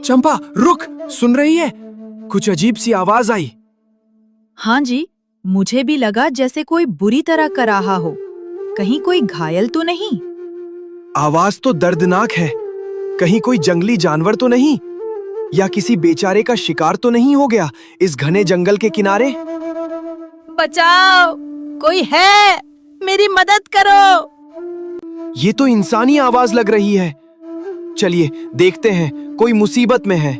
चंपा रुक, सुन रही है? कुछ अजीब सी आवाज आई। हाँ जी, मुझे भी लगा जैसे कोई बुरी तरह कर रहा हो। कहीं कोई घायल तो नहीं? आवाज तो दर्दनाक है। कहीं कोई जंगली जानवर तो नहीं, या किसी बेचारे का शिकार तो नहीं हो गया इस घने जंगल के किनारे? बचाओ, कोई है, मेरी मदद करो। ये तो इंसानी आवाज लग रही है। चलिए देखते हैं, कोई मुसीबत में है।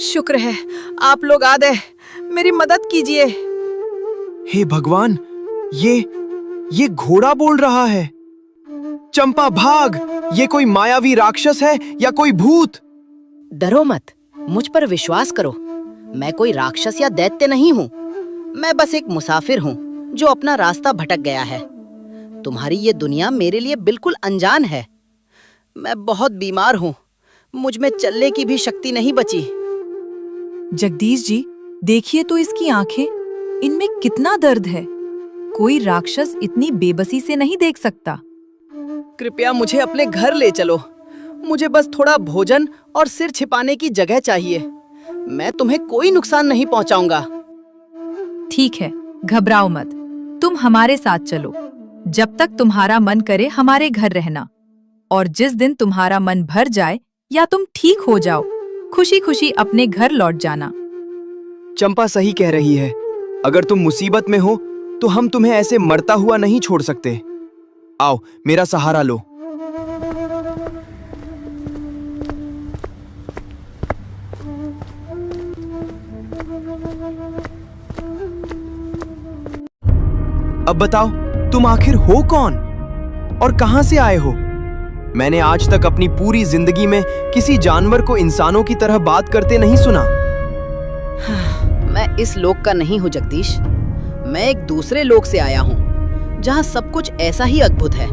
शुक्र है आप लोग आ गए, मेरी मदद कीजिए। हे भगवान, ये घोड़ा बोल रहा है। चंपा भाग, ये कोई मायावी राक्षस है या कोई भूत? डरो मत, मुझ पर विश्वास करो। मैं कोई राक्षस या दैत्य नहीं हूँ। मैं बस एक मुसाफिर हूँ जो अपना रास्ता भटक गया है। तुम्हारी ये दुनिया मेरे लिए बिल्कुल अनजान है। मैं बहुत बीमार हूँ, मुझ में चलने की भी शक्ति नहीं बची। जगदीश जी, देखिए तो इसकी आंखें, इनमें कितना दर्द है। कोई राक्षस इतनी बेबसी से नहीं देख सकता। कृपया मुझे अपने घर ले चलो। मुझे बस थोड़ा भोजन और सिर छिपाने की जगह चाहिए। मैं तुम्हें कोई नुकसान नहीं पहुंचाऊंगा। ठीक है, घबराओ मत, तुम हमारे साथ चलो। जब तक तुम्हारा मन करे हमारे घर रहना, और जिस दिन तुम्हारा मन भर जाए या तुम ठीक हो जाओ, खुशी खुशी अपने घर लौट जाना। चंपा सही कह रही है। अगर तुम मुसीबत में हो तो हम तुम्हें ऐसे मरता हुआ नहीं छोड़ सकते। आओ, मेरा सहारा लो। अब बताओ, तुम आखिर हो कौन और कहां से आए हो? मैंने आज तक अपनी पूरी जिंदगी में किसी जानवर को इंसानों की तरह बात करते नहीं सुना। मैं इस लोक का नहीं हूँ जगदीश। मैं एक दूसरे लोक से आया हूँ जहाँ सब कुछ ऐसा ही अद्भुत है।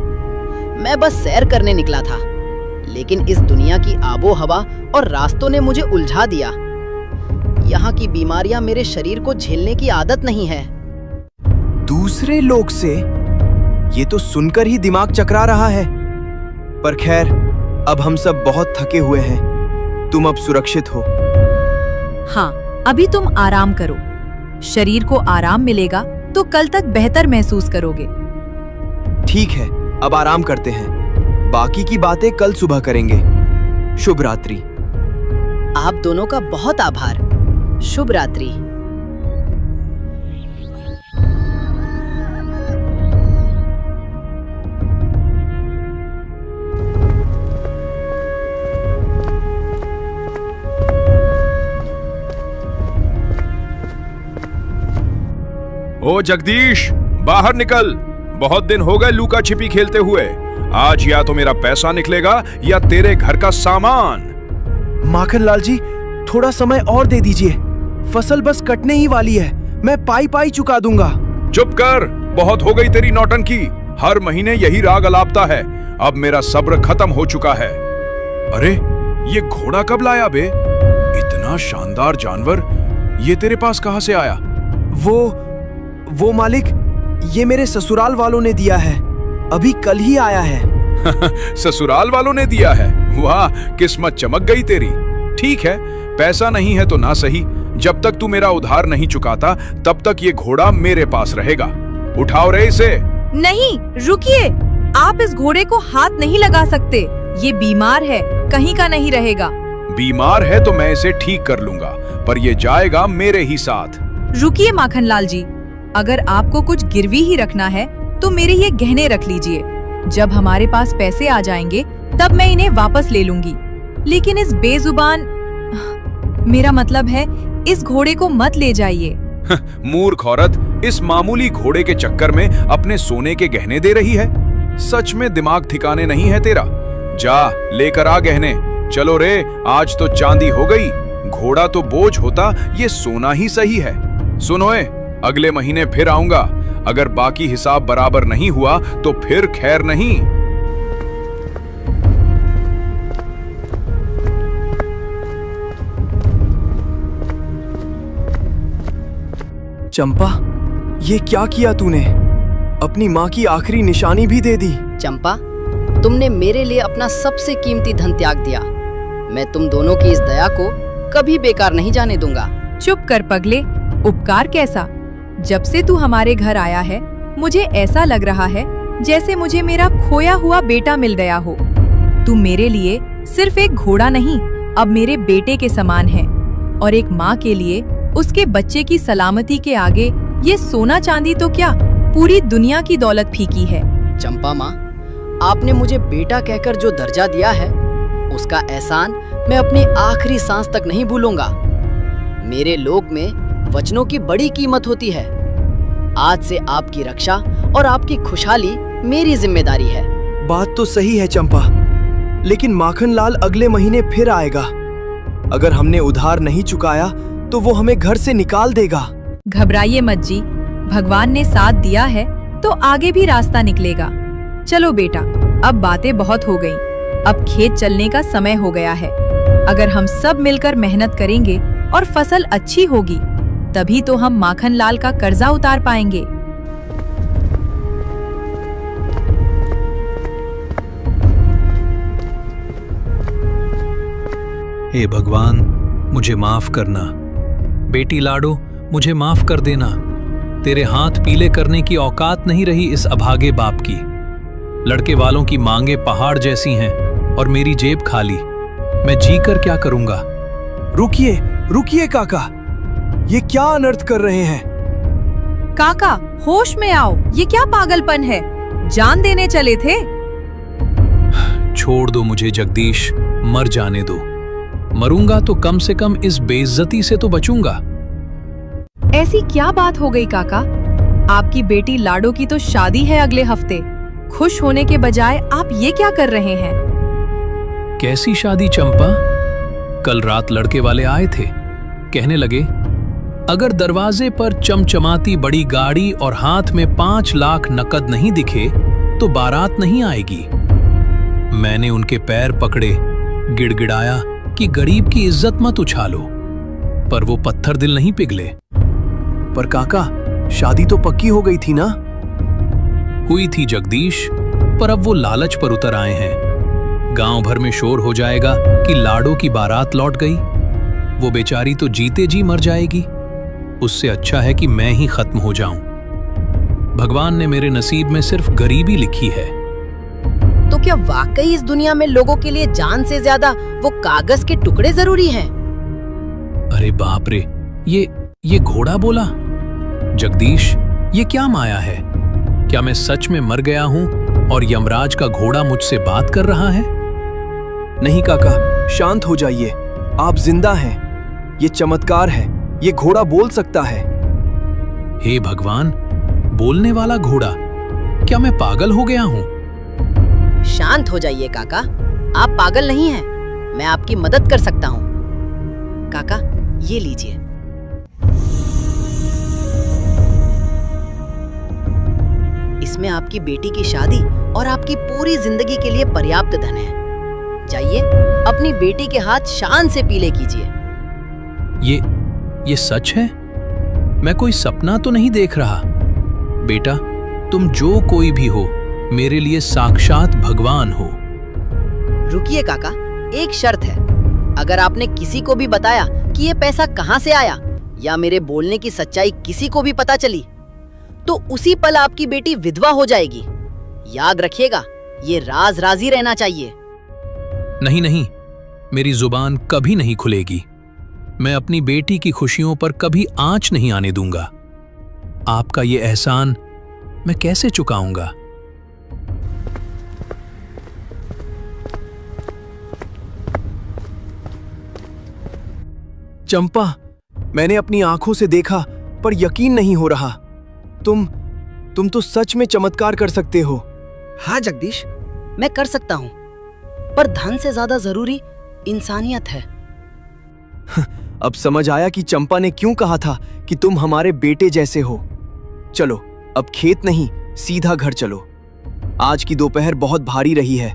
मैं बस सैर करने निकला था, लेकिन इस दुनिया की आबो हवा और रास्तों ने मुझे उलझा दिया। यहाँ की बीमारियां मेरे शरीर को झेलने की आदत नहीं है। दूसरे लोक से? ये तो सुनकर ही दिमाग चकरा रहा है। पर खैर, अब हम सब बहुत थके हुए हैं। तुम अब सुरक्षित हो। हाँ, अभी तुम आराम करो। शरीर को आराम मिलेगा तो कल तक बेहतर महसूस करोगे। ठीक है, अब आराम करते हैं। बाकी की बातें कल सुबह करेंगे। शुभ रात्रि। आप दोनों का बहुत आभार। शुभ रात्रि। ओ जगदीश, बाहर निकल। बहुत दिन हो गए लुका छिपी खेलते हुए। आज या तो मेरा पैसा निकलेगा या तेरे घर का सामान। माखनलाल जी, थोड़ा समय और दे दीजिए। फसल बस कटने ही वाली है। मैं पाई पाई चुका दूंगा। चुप कर, बहुत हो गई तेरी नौटंकी। हर महीने यही राग अलापता है। अब मेरा सब्र खत्म हो चुका है। अरे, ये घोड़ा कब लाया बे? इतना शानदार जानवर ये तेरे पास कहां से आया? वो मालिक, ये मेरे ससुराल वालों ने दिया है। अभी कल ही आया है। ससुराल वालों ने दिया है? वाह, किस्मत चमक गई तेरी। ठीक है, पैसा नहीं है तो ना सही। जब तक तू मेरा उधार नहीं चुकाता तब तक ये घोड़ा मेरे पास रहेगा। उठाओ रे इसे। नहीं, रुकिए। आप इस घोड़े को हाथ नहीं लगा सकते। ये बीमार है, कहीं का नहीं रहेगा। बीमार है तो मैं इसे ठीक कर लूंगा, पर ये जाएगा मेरे ही साथ। रुकिए माखनलाल जी, अगर आपको कुछ गिरवी ही रखना है तो मेरे ये गहने रख लीजिए। जब हमारे पास पैसे आ जाएंगे तब मैं इन्हें वापस ले लूंगी। लेकिन इस बेजुबान, मेरा मतलब है इस घोड़े को मत ले जाइए। मूर्ख औरत, इस मामूली घोड़े के चक्कर में अपने सोने के गहने दे रही है। सच में दिमाग ठिकाने नहीं है तेरा। जा लेकर आ गहने। चलो रे, आज तो चांदी हो गई। घोड़ा तो बोझ होता, ये सोना ही सही है। सुनोए, अगले महीने फिर आऊंगा। अगर बाकी हिसाब बराबर नहीं हुआ तो फिर खैर नहीं। चंपा, ये क्या किया तूने? अपनी माँ की आखिरी निशानी भी दे दी। चंपा, तुमने मेरे लिए अपना सबसे कीमती धन त्याग दिया। मैं तुम दोनों की इस दया को कभी बेकार नहीं जाने दूंगा। चुप कर पगले, उपकार कैसा? जब से तू हमारे घर आया है मुझे ऐसा लग रहा है जैसे मुझे मेरा खोया हुआ बेटा मिल गया हो। तू मेरे लिए सिर्फ एक घोड़ा नहीं, अब मेरे बेटे के समान है। और एक माँ के लिए उसके बच्चे की सलामती के आगे ये सोना चांदी तो क्या, पूरी दुनिया की दौलत फीकी है। चंपा माँ, आपने मुझे बेटा कहकर जो दर्जा दिया है उसका एहसान मैं अपनी आखिरी सांस तक नहीं भूलूंगा। मेरे लोक में वचनों की बड़ी कीमत होती है। आज से आपकी रक्षा और आपकी खुशहाली मेरी जिम्मेदारी है। बात तो सही है चंपा, लेकिन माखनलाल अगले महीने फिर आएगा। अगर हमने उधार नहीं चुकाया तो वो हमें घर से निकाल देगा। घबराइए मत जी, भगवान ने साथ दिया है तो आगे भी रास्ता निकलेगा। चलो बेटा, अब बातें बहुत हो गईं। अब खेत चलने का समय हो गया है। अगर हम सब मिलकर मेहनत करेंगे और फसल अच्छी होगी, तभी तो हम माखनलाल का कर्जा उतार पाएंगे। हे भगवान, मुझे माफ करना। बेटी लाडो, मुझे माफ कर देना। तेरे हाथ पीले करने की औकात नहीं रही इस अभागे बाप की। लड़के वालों की मांगे पहाड़ जैसी हैं और मेरी जेब खाली। मैं जी कर क्या करूंगा? रुकिए, रुकिए काका, ये क्या अनर्थ कर रहे हैं? काका, होश में आओ, ये क्या पागलपन है? जान देने चले थे। छोड़ दो मुझे जगदीश, मर जाने दो। मरूंगा तो कम से कम इस बेइज्जती से तो बचूंगा। ऐसी क्या बात हो गई काका? आपकी बेटी लाडो की तो शादी है अगले हफ्ते। खुश होने के बजाय आप ये क्या कर रहे हैं? कैसी शादी चंपा? कल रात लड़के वाले आए थे। कहने लगे, अगर दरवाजे पर चमचमाती बड़ी गाड़ी और हाथ में 5 लाख नकद नहीं दिखे तो बारात नहीं आएगी। मैंने उनके पैर पकड़े, गिड़गिड़ाया कि गरीब की इज्जत मत उछालो, पर वो पत्थर दिल नहीं पिघले। पर काका, शादी तो पक्की हो गई थी ना? हुई थी जगदीश, पर अब वो लालच पर उतर आए हैं। गांव भर में शोर हो जाएगा कि लाडो की बारात लौट गई। वो बेचारी तो जीते जी मर जाएगी। उससे अच्छा है कि मैं ही खत्म हो जाऊं। भगवान ने मेरे नसीब में सिर्फ गरीबी लिखी है। तो क्या वाकई इस दुनिया में लोगों के लिए जान से ज्यादा वो कागज के टुकड़े जरूरी हैं? अरे बाप रे, ये घोड़ा बोला। जगदीश, ये क्या माया है? क्या मैं सच में मर गया हूं और यमराज का घोड़ा मुझसे बात कर रहा है? नहीं काका, शांत हो जाइए। आप जिंदा हैं। ये चमत्कार है। ये घोड़ा बोल सकता है। हे भगवान, बोलने वाला घोड़ा! क्या मैं पागल हो गया हूं? शांत हो जाइए काका, आप पागल नहीं हैं। मैं आपकी मदद कर सकता हूँ। काका, ये लीजिए। इसमें आपकी बेटी की शादी और आपकी पूरी जिंदगी के लिए पर्याप्त धन है। जाइए, अपनी बेटी के हाथ शान से पीले कीजिए। ये सच है? मैं कोई सपना तो नहीं देख रहा। बेटा, तुम जो कोई भी हो, मेरे लिए साक्षात भगवान हो। रुकिए काका, एक शर्त है। अगर आपने किसी को भी बताया कि ये पैसा कहाँ से आया या मेरे बोलने की सच्चाई किसी को भी पता चली, तो उसी पल आपकी बेटी विधवा हो जाएगी। याद रखिएगा, ये राज राज ही रहना चाहिए। नहीं, मेरी जुबान कभी नहीं खुलेगी। मैं अपनी बेटी की खुशियों पर कभी आंच नहीं आने दूंगा। आपका ये एहसान मैं कैसे चुकाऊंगा? चंपा, मैंने अपनी आंखों से देखा पर यकीन नहीं हो रहा। तुम तो सच में चमत्कार कर सकते हो। हाँ जगदीश, मैं कर सकता हूँ, पर धन से ज्यादा जरूरी इंसानियत है। अब समझ आया कि चंपा ने क्यों कहा था कि तुम हमारे बेटे जैसे हो। चलो, अब खेत नहीं, सीधा घर चलो। आज की दोपहर बहुत भारी रही है।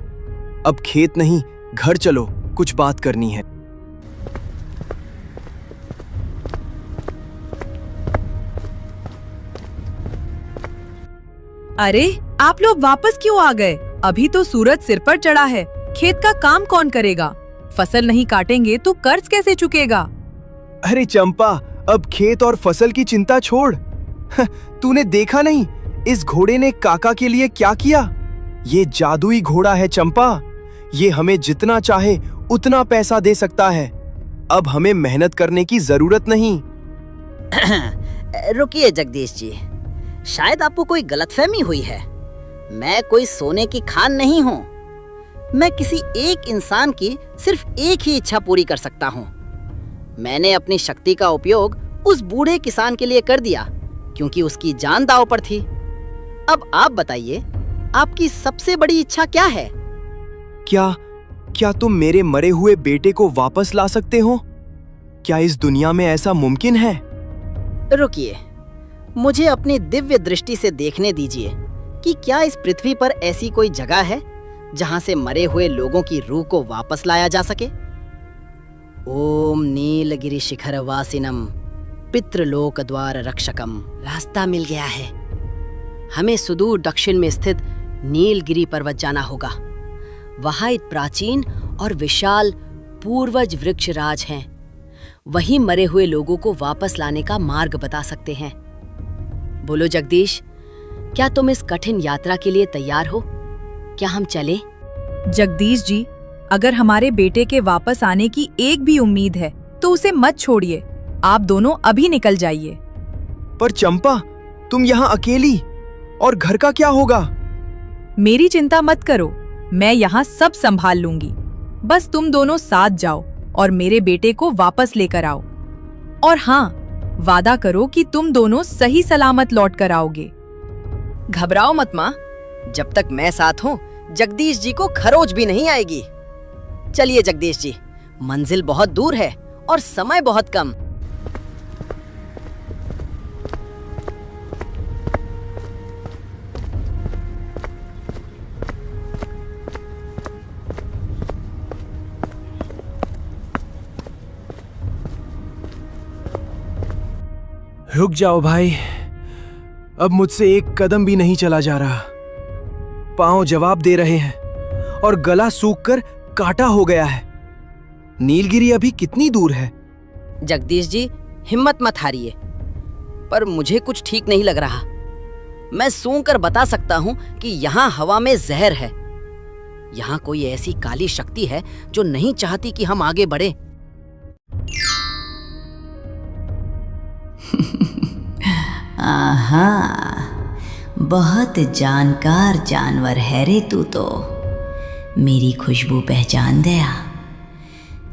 अब खेत नहीं, घर चलो, कुछ बात करनी है। अरे आप लोग वापस क्यों आ गए? अभी तो सूरज सिर पर चढ़ा है। खेत का काम कौन करेगा? फसल नहीं काटेंगे तो कर्ज कैसे चुकेगा? अरे चंपा, अब खेत और फसल की चिंता छोड़। तूने देखा नहीं इस घोड़े ने काका के लिए क्या किया? ये जादुई घोड़ा है चंपा। ये हमें जितना चाहे उतना पैसा दे सकता है। अब हमें मेहनत करने की जरूरत नहीं। रुकिए जगदीश जी, शायद आपको कोई गलतफहमी हुई है। मैं कोई सोने की खान नहीं हूँ। मैं किसी एक इंसान की सिर्फ एक ही इच्छा पूरी कर सकता हूँ। मैंने अपनी शक्ति का उपयोग उस बूढ़े किसान के लिए कर दिया क्योंकि उसकी जान दांव पर थी। अब आप बताइए, आपकी सबसे बड़ी इच्छा क्या है? क्या तुम मेरे मरे हुए बेटे को वापस ला सकते हो? क्या इस दुनिया में ऐसा मुमकिन है? रुकिए, मुझे अपनी दिव्य दृष्टि से देखने दीजिए कि क्या इस पृथ्वी पर ऐसी कोई जगह है जहां से मरे हुए लोगों की रूह को वापस लाया जा सके। ओम नीलगिरि शिखर वासिनम पितृलोक द्वार रक्षकम। रास्ता मिल गया है। हमें सुदूर दक्षिण में स्थित नीलगिरि पर्वत जाना होगा। वहां एक प्राचीन और विशाल पूर्वज वृक्ष राज हैं। वहीं मरे हुए लोगों को वापस लाने का मार्ग बता सकते हैं। बोलो जगदीश, क्या तुम इस कठिन यात्रा के लिए तैयार हो? क्या हम चलें? जगदीश जी, अगर हमारे बेटे के वापस आने की एक भी उम्मीद है तो उसे मत छोड़िए। आप दोनों अभी निकल जाइए। पर चंपा, तुम यहाँ अकेली, और घर का क्या होगा? मेरी चिंता मत करो, मैं यहाँ सब संभाल लूंगी। बस तुम दोनों साथ जाओ और मेरे बेटे को वापस लेकर आओ। और हाँ, वादा करो कि तुम दोनों सही सलामत लौट कर आओगे। घबराओ मत माँ, जब तक मैं साथ हूँ जगदीश जी को खरोच भी नहीं आएगी। चलिए जगदीश जी, मंजिल बहुत दूर है और समय बहुत कम। रुक जाओ भाई, अब मुझसे एक कदम भी नहीं चला जा रहा। पांव जवाब दे रहे हैं और गला सूखकर काटा हो गया है। नीलगिरी अभी कितनी दूर है? जगदीश जी, हिम्मत मत हारिए, पर मुझे कुछ ठीक नहीं लग रहा। मैं सूंघकर बता सकता हूँ कि यहाँ हवा में जहर है। यहाँ कोई ऐसी काली शक्ति है जो नहीं चाहती कि हम आगे बढ़े। आहा, बहुत जानकार जानवर है रे तू तो। मेरी खुशबू पहचान गया।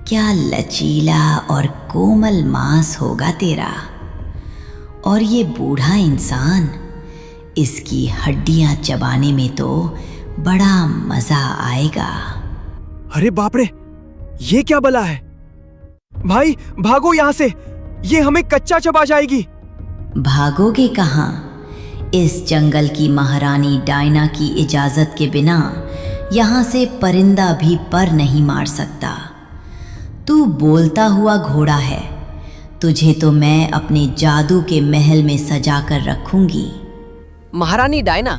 क्या लचीला और कोमल मांस होगा तेरा। और ये बूढ़ा इंसान, इसकी हड्डियां चबाने में तो बड़ा मजा आएगा। अरे बाप रे, ये क्या बला है? भाई भागो यहाँ से, ये हमें कच्चा चबा जाएगी। भागोगे कहाँ? इस जंगल की महारानी डायना की इजाजत के बिना यहाँ से परिंदा भी पर नहीं मार सकता। तू बोलता हुआ घोड़ा है, तुझे तो मैं अपने जादू के महल में सजा कर रखूंगी। महारानी डायना,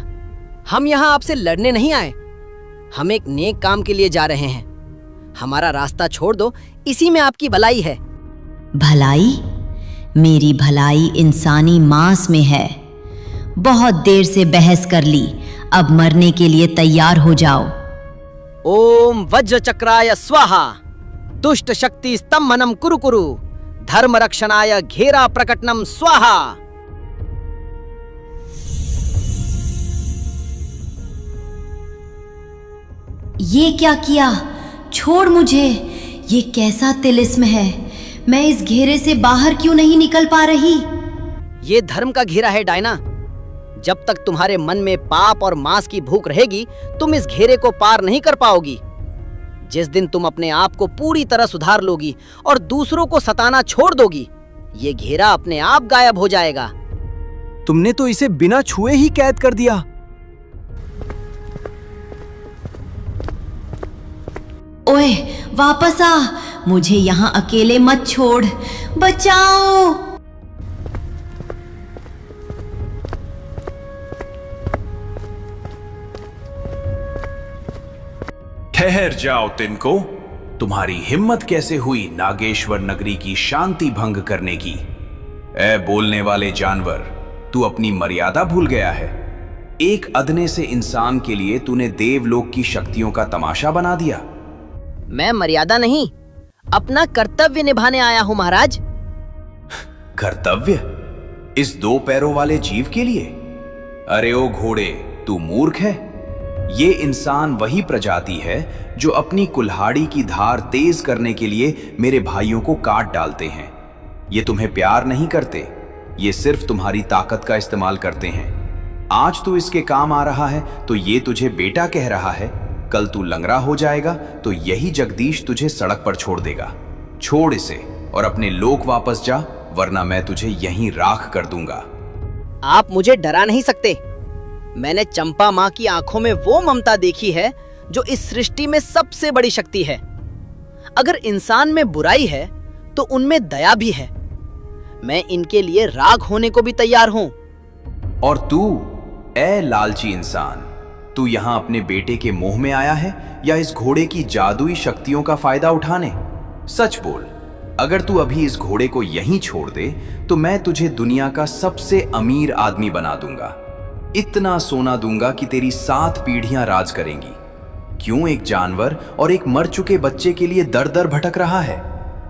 हम यहाँ आपसे लड़ने नहीं आए। हम एक नेक काम के लिए जा रहे हैं। हमारा रास्ता छोड़ दो, इसी में आपकी भलाई है। भलाई? मेरी भलाई इंसानी मांस में है। बहुत देर से बहस कर ली, अब मरने के लिए तैयार हो जाओ। ओम वज्र चक्राय स्वाहा, दुष्ट शक्ति स्तंभनम कुरु कुरु, धर्म रक्षणाय घेरा प्रकटनम स्वाहा। ये क्या किया? छोड़ मुझे। ये कैसा तिलिस्म है? मैं इस घेरे से बाहर क्यों नहीं निकल पा रही? ये धर्म का घेरा है डायना। जब तक तुम्हारे मन में पाप और मांस की भूख रहेगी, तुम इस घेरे को पार नहीं कर पाओगी। जिस दिन तुम अपने आप को पूरी तरह सुधार लोगी और दूसरों को सताना छोड़ दोगी, ये घेरा अपने आप गायब हो जाएगा। तुमने तो इसे बिना छुए ही कैद कर दिया। ओए, वापस आ। मुझे यहाँ अकेले मत छोड़। बचाओ। ठहर जाओ तिनको। तुम्हारी हिम्मत कैसे हुई नागेश्वर नगरी की शांति भंग करने की? ए बोलने वाले जानवर, तू अपनी मर्यादा भूल गया है। एक अदने से इंसान के लिए तूने देवलोक की शक्तियों का तमाशा बना दिया। मैं मर्यादा नहीं, अपना कर्तव्य निभाने आया हूँ महाराज। कर्तव्य? इस 2 पैरों वाले जीव के लिए? अरे ओ घोड़े, तू मूर्ख है। ये इंसान वही प्रजाति है जो अपनी कुल्हाड़ी की धार तेज करने के लिए मेरे भाइयों को काट डालते हैं। ये तुम्हें प्यार नहीं करते, ये सिर्फ तुम्हारी ताकत का इस्तेमाल करते हैं। आज तू इसके काम आ रहा है तो ये तुझे बेटा कह रहा है, कल तू लंगड़ा हो जाएगा तो यही जगदीश तुझे सड़क पर छोड़ देगा। छोड़ इसे और अपने लोक वापस जा, वरना मैं तुझे यहीं राख कर दूंगा। आप मुझे डरा नहीं सकते। मैंने चंपा माँ की आंखों में वो ममता देखी है जो इस सृष्टि में सबसे बड़ी शक्ति है। अगर इंसान में बुराई है तो उनमें दया भी है। मैं इनके लिए राग होने को भी तैयार हूं। और तू, ए लालची इंसान, तू यहां अपने बेटे के मोह में आया है या इस घोड़े की जादुई शक्तियों का फायदा उठाने? सच बोल, अगर तू अभी इस घोड़े को यहीं छोड़ दे तो मैं तुझे दुनिया का सबसे अमीर आदमी बना दूंगा। इतना सोना दूंगा कि तेरी 7 पीढ़ियां राज करेंगी। क्यों एक जानवर और एक मर चुके बच्चे के लिए दर दर भटक रहा है?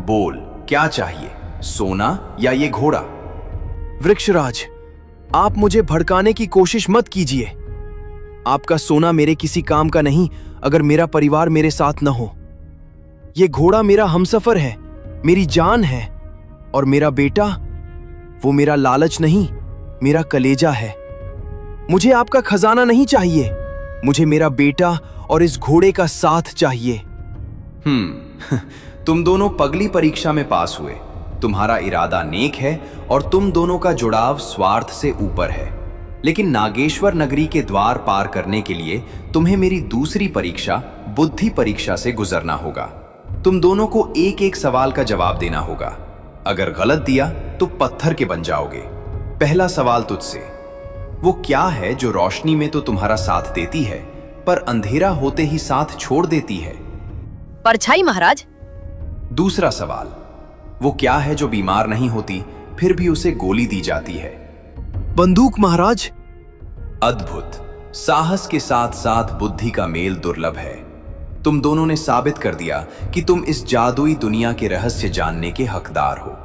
बोल, क्या चाहिए, सोना या ये घोड़ा? वृक्षराज, आप मुझे भड़काने की कोशिश मत कीजिए। आपका सोना मेरे किसी काम का नहीं अगर मेरा परिवार मेरे साथ न हो। ये घोड़ा मेरा हमसफर है, मेरी जान है, और मेरा बेटा, वो मेरा लालच नहीं, मेरा कलेजा है। मुझे आपका खजाना नहीं चाहिए, मुझे मेरा बेटा और इस घोड़े का साथ चाहिए। तुम दोनों पगली परीक्षा में पास हुए। तुम्हारा इरादा नेक है और तुम दोनों का जुड़ाव स्वार्थ से ऊपर है, लेकिन नागेश्वर नगरी के द्वार पार करने के लिए तुम्हें मेरी दूसरी परीक्षा, बुद्धि परीक्षा से गुजरना होगा। तुम दोनों को एक एक सवाल का जवाब देना होगा। अगर गलत दिया तो पत्थर के बन जाओगे। पहला सवाल तुझसे, वो क्या है जो रोशनी में तो तुम्हारा साथ देती है पर अंधेरा होते ही साथ छोड़ देती है? परछाई महाराज। दूसरा सवाल, वो क्या है जो बीमार नहीं होती फिर भी उसे गोली दी जाती है? बंदूक महाराज। अद्भुत। साहस के साथ साथ बुद्धि का मेल दुर्लभ है। तुम दोनों ने साबित कर दिया कि तुम इस जादुई दुनिया के रहस्य जानने के हकदार हो।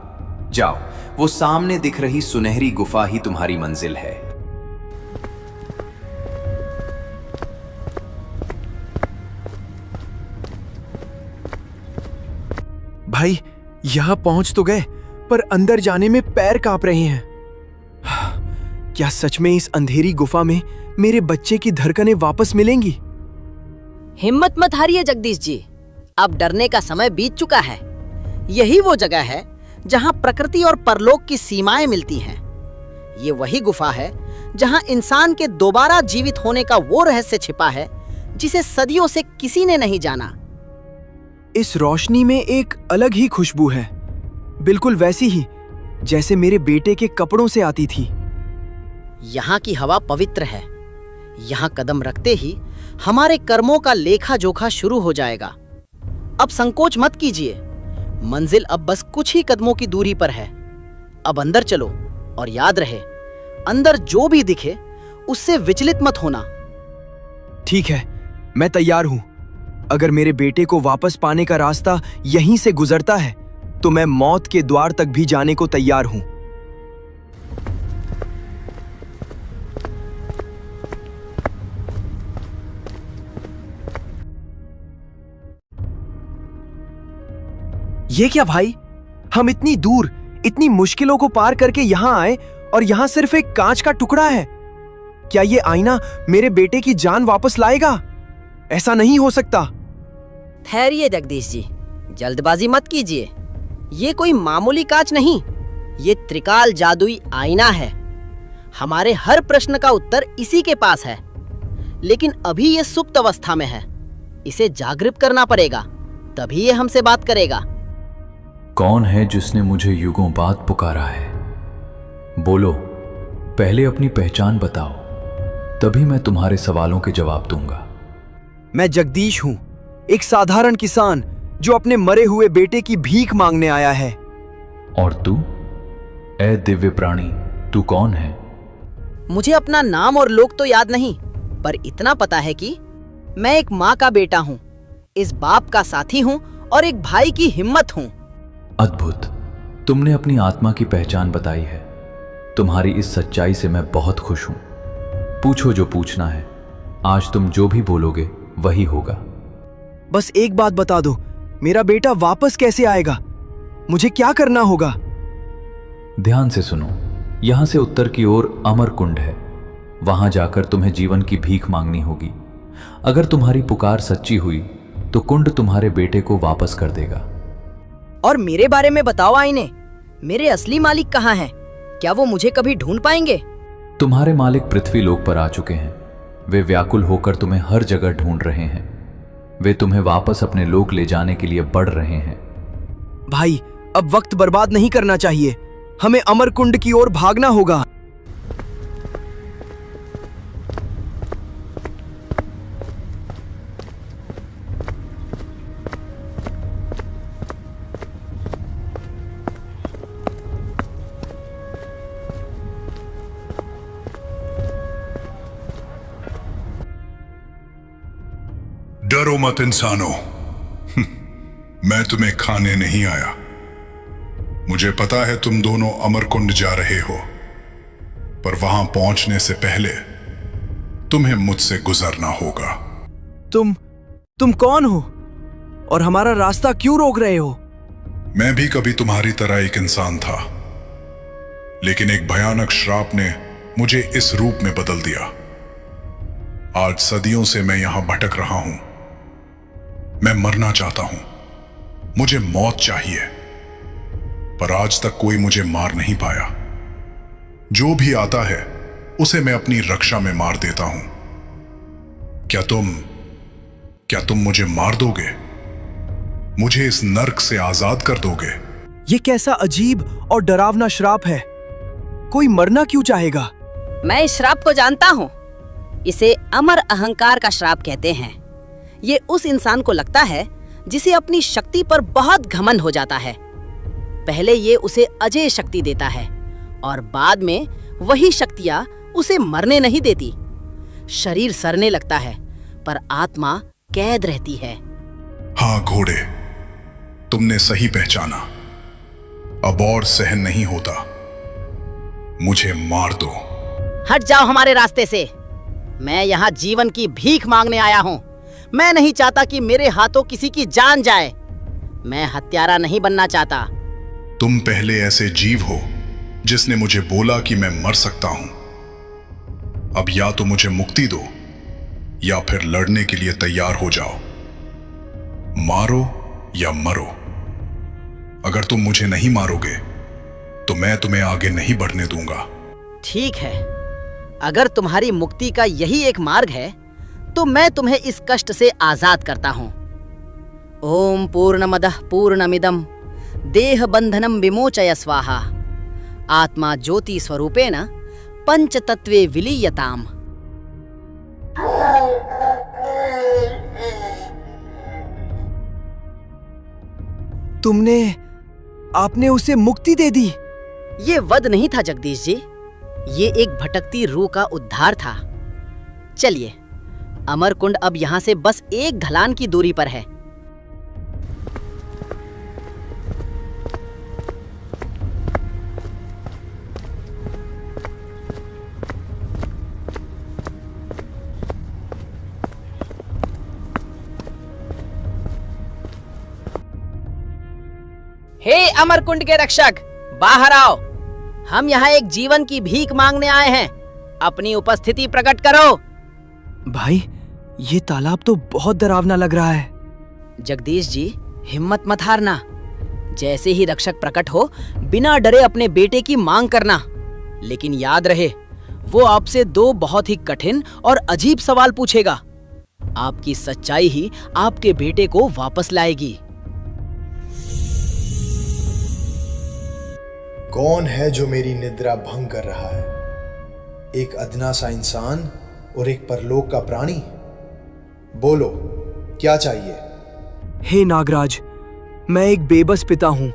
जाओ, वो सामने दिख रही सुनहरी गुफा ही तुम्हारी मंजिल है। भाई, यहां पहुंच तो गए पर अंदर जाने में पैर कांप रहे हैं। क्या सच में इस अंधेरी गुफा में मेरे बच्चे की धड़कनें वापस मिलेंगी? हिम्मत मत हारिए जगदीश जी, अब डरने का समय बीत चुका है। यही वो जगह है जहां प्रकृति और परलोक की सीमाएं मिलती हैं। ये वही गुफा है जहां इंसान के दोबारा जीवित होने का वो रहस्य छिपा है जिसे सदियों से किसी ने नहीं जाना। इस रोशनी में एक अलग ही खुशबू है, बिल्कुल वैसी ही जैसे मेरे बेटे के कपड़ों से आती थी। यहाँ की हवा पवित्र है। यहाँ कदम रखते ही हमारे कर्मों का लेखा जोखा शुरू हो जाएगा। अब संकोच मत कीजिए, मंजिल अब बस कुछ ही कदमों की दूरी पर है। अब अंदर चलो और याद रहे, अंदर जो भी दिखे उससे विचलित मत होना। ठीक है, मैं तैयार हूं। अगर मेरे बेटे को वापस पाने का रास्ता यहीं से गुजरता है तो मैं मौत के द्वार तक भी जाने को तैयार हूं। ये क्या भाई, हम इतनी दूर, इतनी मुश्किलों को पार करके यहां आए और यहां सिर्फ एक कांच का टुकड़ा है। क्या ये आईना मेरे बेटे की जान वापस लाएगा? ऐसा नहीं हो सकता। ठहरिए जगदीश जी, जल्दबाजी मत कीजिए। ये कोई मामूली कांच नहीं, ये त्रिकाल जादुई आईना है। हमारे हर प्रश्न का उत्तर इसी के पास है, लेकिन अभी ये सुप्त अवस्था में है। इसे जागृत करना पड़ेगा, तभी ये हमसे बात करेगा। कौन है जिसने मुझे युगों बाद पुकारा है? बोलो, पहले अपनी पहचान बताओ, तभी मैं तुम्हारे सवालों के जवाब दूंगा। मैं जगदीश हूं, एक साधारण किसान जो अपने मरे हुए बेटे की भीख मांगने आया है। और तू, ए दिव्य प्राणी, तू कौन है? मुझे अपना नाम और लोग तो याद नहीं, पर इतना पता है कि मैं एक माँ का बेटा हूँ, इस बाप का साथी हूँ और एक भाई की हिम्मत हूँ। अद्भुत, तुमने अपनी आत्मा की पहचान बताई है। तुम्हारी इस सच्चाई से मैं बहुत खुश हूं। पूछो जो पूछना है, आज तुम जो भी बोलोगे वही होगा। बस एक बात बता दो, मेरा बेटा वापस कैसे आएगा? मुझे क्या करना होगा? ध्यान से सुनो, यहां से उत्तर की ओर अमर कुंड है। वहां जाकर तुम्हें जीवन की भीख मांगनी होगी। अगर तुम्हारी पुकार सच्ची हुई तो कुंड तुम्हारे बेटे को वापस कर देगा। और मेरे बारे में बताओ आईने, मेरे असली मालिक कहाँ हैं? क्या वो मुझे कभी ढूंढ पाएंगे? तुम्हारे मालिक पृथ्वी लोक पर आ चुके हैं। वे व्याकुल होकर तुम्हें हर जगह ढूंढ रहे हैं। वे तुम्हें वापस अपने लोक ले जाने के लिए बढ़ रहे हैं। भाई, अब वक्त बर्बाद नहीं करना चाहिए। हमें अमर कुंड की ओर भागना होगा। डरो मत इंसानों, मैं तुम्हें खाने नहीं आया। मुझे पता है तुम दोनों अमरकुंड जा रहे हो, पर वहां पहुंचने से पहले तुम्हें मुझसे गुजरना होगा। तुम कौन हो और हमारा रास्ता क्यों रोक रहे हो? मैं भी कभी तुम्हारी तरह एक इंसान था, लेकिन एक भयानक श्राप ने मुझे इस रूप में बदल दिया। आज सदियों से मैं यहां भटक रहा हूं। मैं मरना चाहता हूं, मुझे मौत चाहिए, पर आज तक कोई मुझे मार नहीं पाया। जो भी आता है उसे मैं अपनी रक्षा में मार देता हूं। क्या तुम मुझे मार दोगे? मुझे इस नर्क से आजाद कर दोगे? ये कैसा अजीब और डरावना श्राप है। कोई मरना क्यों चाहेगा? मैं इस श्राप को जानता हूँ। इसे अमर अहंकार का श्राप कहते हैं। ये उस इंसान को लगता है जिसे अपनी शक्ति पर बहुत घमंड हो जाता है। पहले ये उसे अजेय शक्ति देता है और बाद में वही शक्तियां उसे मरने नहीं देती। शरीर सड़ने लगता है पर आत्मा कैद रहती है। हाँ घोड़े, तुमने सही पहचाना। अब और सहन नहीं होता, मुझे मार दो। हट जाओ हमारे रास्ते से। मैं यहाँ जीवन की भीख मांगने आया हूँ। मैं नहीं चाहता कि मेरे हाथों किसी की जान जाए। मैं हत्यारा नहीं बनना चाहता। तुम पहले ऐसे जीव हो जिसने मुझे बोला कि मैं मर सकता हूं। अब या तो मुझे मुक्ति दो या फिर लड़ने के लिए तैयार हो जाओ। मारो या मरो। अगर तुम मुझे नहीं मारोगे तो मैं तुम्हें आगे नहीं बढ़ने दूंगा। ठीक है, अगर तुम्हारी मुक्ति का यही एक मार्ग है तो मैं तुम्हें इस कष्ट से आजाद करता हूं। ओम पूर्णमदः पूर्णमिदं देह बंधनम विमोचय स्वाहा। आत्मा ज्योति स्वरूपेण पंचतत्वे विलीयताम। आपने उसे मुक्ति दे दी? ये वध नहीं था जगदीश जी, ये एक भटकती रूह का उद्धार था। चलिए, अमरकुंड अब यहाँ से बस एक ढलान की दूरी पर है। हे अमरकुंड के रक्षक, बाहर आओ। हम यहाँ एक जीवन की भीख मांगने आए हैं। अपनी उपस्थिति प्रकट करो। भाई, ये तालाब तो बहुत डरावना लग रहा है। जगदीश जी, हिम्मत मत हारना। जैसे ही रक्षक प्रकट हो, बिना डरे अपने बेटे की मांग करना। लेकिन याद रहे, वो आपसे दो बहुत ही कठिन और अजीब सवाल पूछेगा। आपकी सच्चाई ही आपके बेटे को वापस लाएगी। कौन है जो मेरी निद्रा भंग कर रहा है? एक अदना सा इंसान और एक परलोक का प्राणी? बोलो, क्या चाहिए? हे नागराज, मैं एक बेबस पिता हूं।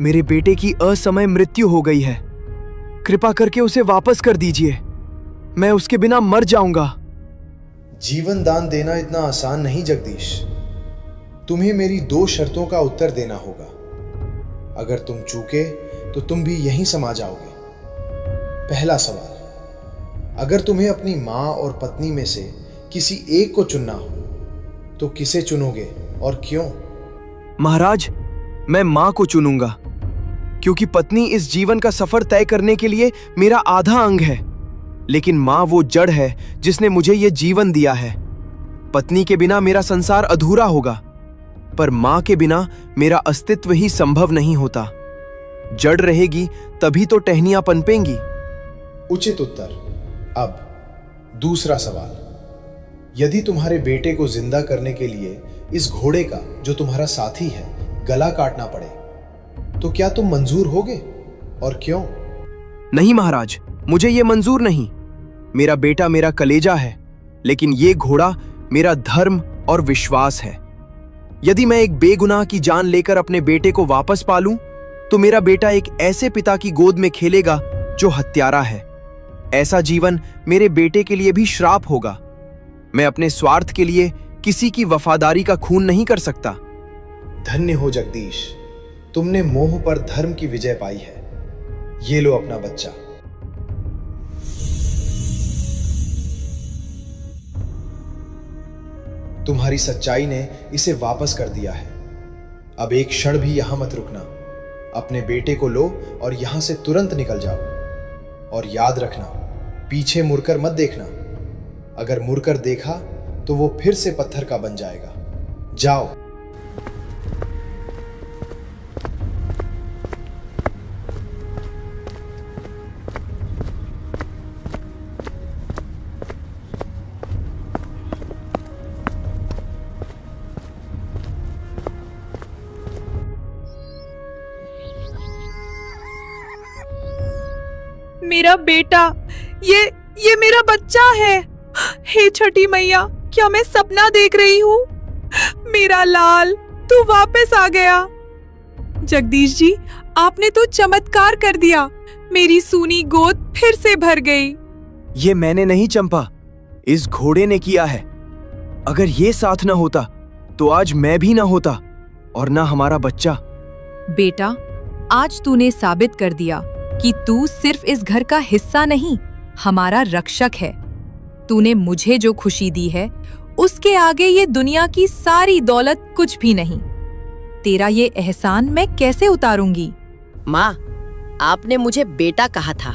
मेरे बेटे की असमय मृत्यु हो गई है। कृपा करके उसे वापस कर दीजिए। मैं उसके बिना मर जाऊंगा। जीवन दान देना इतना आसान नहीं जगदीश। तुम्हें मेरी 2 शर्तों का उत्तर देना होगा। अगर तुम चूके तो तुम भी यहीं समा जाओगे। पहला सवाल, अगर तुम्हें अपनी माँ और पत्नी में से किसी एक को चुनना हो तो किसे चुनोगे और क्यों? महाराज, मैं मां को चुनूंगा, क्योंकि पत्नी इस जीवन का सफर तय करने के लिए मेरा आधा अंग है, लेकिन मां वो जड़ है जिसने मुझे ये जीवन दिया है। पत्नी के बिना मेरा संसार अधूरा होगा, पर मां के बिना मेरा अस्तित्व ही संभव नहीं होता। जड़ रहेगी तभी तो टहनियां पनपेंगी। उचित उत्तर। अब दूसरा सवाल, यदि तुम्हारे बेटे को जिंदा करने के लिए इस घोड़े का, जो तुम्हारा साथी है, गला काटना पड़े, तो क्या तुम मंजूर होगे और क्यों? नहीं महाराज, मुझे ये मंजूर नहीं। मेरा बेटा मेरा कलेजा है, लेकिन ये घोड़ा मेरा धर्म और विश्वास है। यदि मैं एक बेगुनाह की जान लेकर अपने बेटे को वापस पालूं, तो मेरा बेटा एक ऐसे पिता की गोद में खेलेगा जो हत्यारा है। ऐसा जीवन मेरे बेटे के लिए भी श्राप होगा। मैं अपने स्वार्थ के लिए किसी की वफादारी का खून नहीं कर सकता। धन्य हो जगदीश, तुमने मोह पर धर्म की विजय पाई है। ये लो अपना बच्चा। तुम्हारी सच्चाई ने इसे वापस कर दिया है। अब एक क्षण भी यहां मत रुकना। अपने बेटे को लो और यहां से तुरंत निकल जाओ। और याद रखना, पीछे मुड़कर मत देखना। अगर मुड़कर देखा तो वो फिर से पत्थर का बन जाएगा। जाओ। मेरा बेटा, ये मेरा बच्चा है। हे छठी मैया, क्या मैं सपना देख रही हूँ? मेरा लाल, तू वापस आ गया। जगदीश जी, आपने तो चमत्कार कर दिया। मेरी सूनी गोद फिर से भर गई। ये मैंने नहीं चंपा, इस घोड़े ने किया है। अगर ये साथ न होता तो आज मैं भी ना होता और ना हमारा बच्चा। बेटा, आज तूने साबित कर दिया कि तू सिर्फ इस घर का हिस्सा नहीं, हमारा रक्षक है। तूने मुझे जो खुशी दी है, उसके आगे ये दुनिया की सारी दौलत कुछ भी नहीं। तेरा ये एहसान मैं कैसे उतारूंगी? माँ, आपने मुझे बेटा कहा था,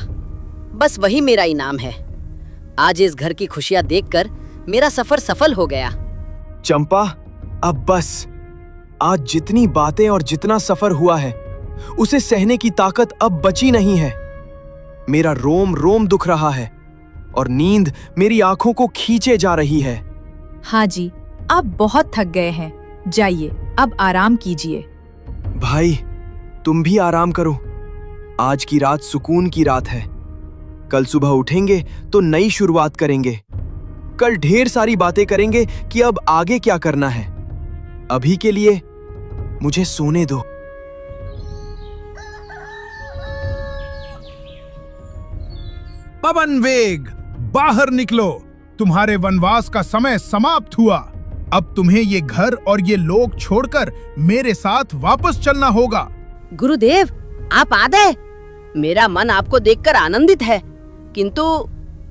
बस वही मेरा इनाम है। आज इस घर की खुशियां देखकर मेरा सफर सफल हो गया। चंपा, अब बस। आज जितनी बातें और जितना सफर हुआ है, उसे सहने की ताकत अब बची नहीं है। मेरा रोम रोम दुख रहा है और नींद मेरी आंखों को खींचे जा रही है। हाँ जी, आप बहुत थक गए हैं। जाइए, अब आराम कीजिए। भाई, तुम भी आराम करो। आज की रात सुकून की रात है। कल सुबह उठेंगे तो नई शुरुआत करेंगे। कल ढेर सारी बातें करेंगे कि अब आगे क्या करना है। अभी के लिए मुझे सोने दो। पवन वेग, बाहर निकलो। तुम्हारे वनवास का समय समाप्त हुआ। अब तुम्हें ये घर और ये लोग छोड़कर मेरे साथ वापस चलना होगा। गुरुदेव, आप आ गए। मेरा मन आपको देखकर आनंदित है, किंतु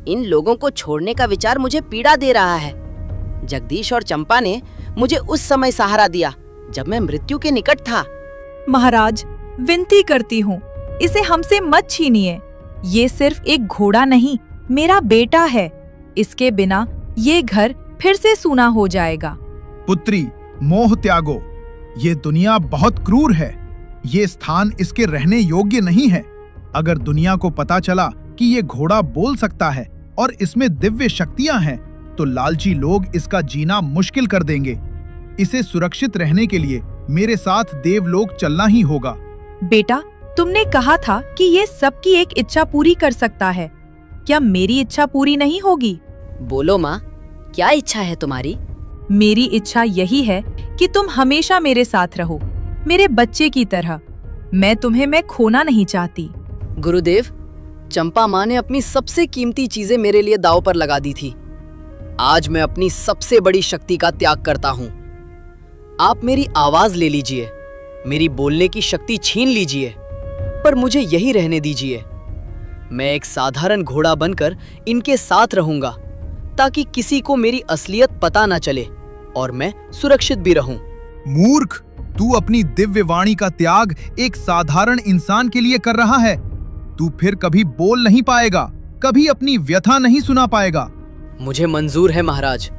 इन लोगों को छोड़ने का विचार मुझे पीड़ा दे रहा है। जगदीश और चंपा ने मुझे उस समय सहारा दिया जब मैं मृत्यु के निकट था। महाराज, विनती करती हूँ, इसे हमसे मत छीनिए। ये सिर्फ एक घोड़ा नहीं, मेरा बेटा है। इसके बिना ये घर फिर से सूना हो जाएगा। पुत्री, मोह त्यागो। ये दुनिया बहुत क्रूर है। ये स्थान इसके रहने योग्य नहीं है। अगर दुनिया को पता चला कि ये घोड़ा बोल सकता है और इसमें दिव्य शक्तियां हैं, तो लालची लोग इसका जीना मुश्किल कर देंगे। इसे सुरक्षित रहने के लिए मेरे साथ देवलोक चलना ही होगा। बेटा, तुमने कहा था कि ये सबकी एक इच्छा पूरी कर सकता है। क्या मेरी इच्छा पूरी नहीं होगी? बोलो माँ, क्या इच्छा है तुम्हारी? मेरी इच्छा यही है कि तुम हमेशा मेरे साथ रहो, मेरे बच्चे की तरह। मैं खोना नहीं चाहती। गुरुदेव, चंपा माँ ने अपनी सबसे कीमती चीजें मेरे लिए दांव पर लगा दी थी। आज मैं अपनी सबसे बड़ी शक्ति का त्याग करता हूँ। आप मेरी आवाज ले लीजिए, मेरी बोलने की शक्ति छीन लीजिए, पर मुझे यही रहने दीजिए। मैं एक साधारण घोड़ा बनकर इनके साथ रहूंगा, ताकि किसी को मेरी असलियत पता न चले और मैं सुरक्षित भी रहूं। मूर्ख, तू अपनी दिव्य वाणी का त्याग एक साधारण इंसान के लिए कर रहा है। तू फिर कभी बोल नहीं पाएगा, कभी अपनी व्यथा नहीं सुना पाएगा। मुझे मंजूर है महाराज।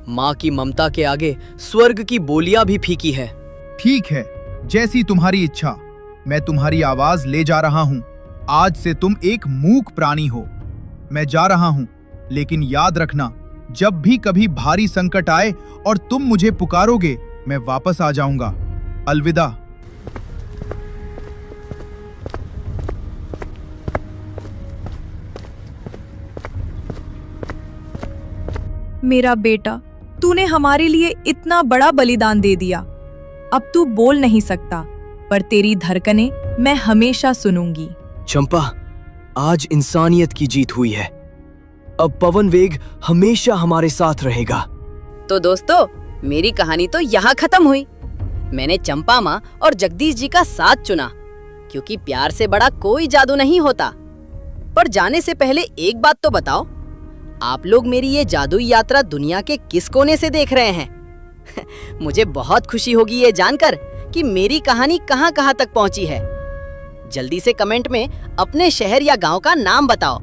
माँ की ममता के आगे स्वर्ग की बोलियां भी फीकी है। ठीक है, जैसी तुम्हारी इच्छा। मैं तुम्हारी आवाज ले जा रहा हूँ। आज से तुम एक मूक प्राणी हो। मैं जा रहा हूँ, लेकिन याद रखना, जब भी कभी भारी संकट आए और तुम मुझे पुकारोगे, मैं वापस आ जाऊंगा। अलविदा। मेरा बेटा, तूने हमारे लिए इतना बड़ा बलिदान दे दिया। अब तू बोल नहीं सकता, पर तेरी धड़कनें मैं हमेशा सुनूंगी। चंपा, आज इंसानियत की जीत हुई है। अब पवन वेग हमेशा हमारे साथ रहेगा। तो दोस्तों, मेरी कहानी तो यहाँ खत्म हुई। मैंने चंपा माँ और जगदीश जी का साथ चुना, क्योंकि प्यार से बड़ा कोई जादू नहीं होता। पर जाने से पहले एक बात तो बताओ, आप लोग मेरी ये जादुई यात्रा दुनिया के किस कोने से देख रहे हैं? मुझे बहुत खुशी होगी ये जानकर कि मेरी कहानी कहाँ-कहाँ तक पहुँची है। जल्दी से कमेंट में अपने शहर या गांव का नाम बताओ।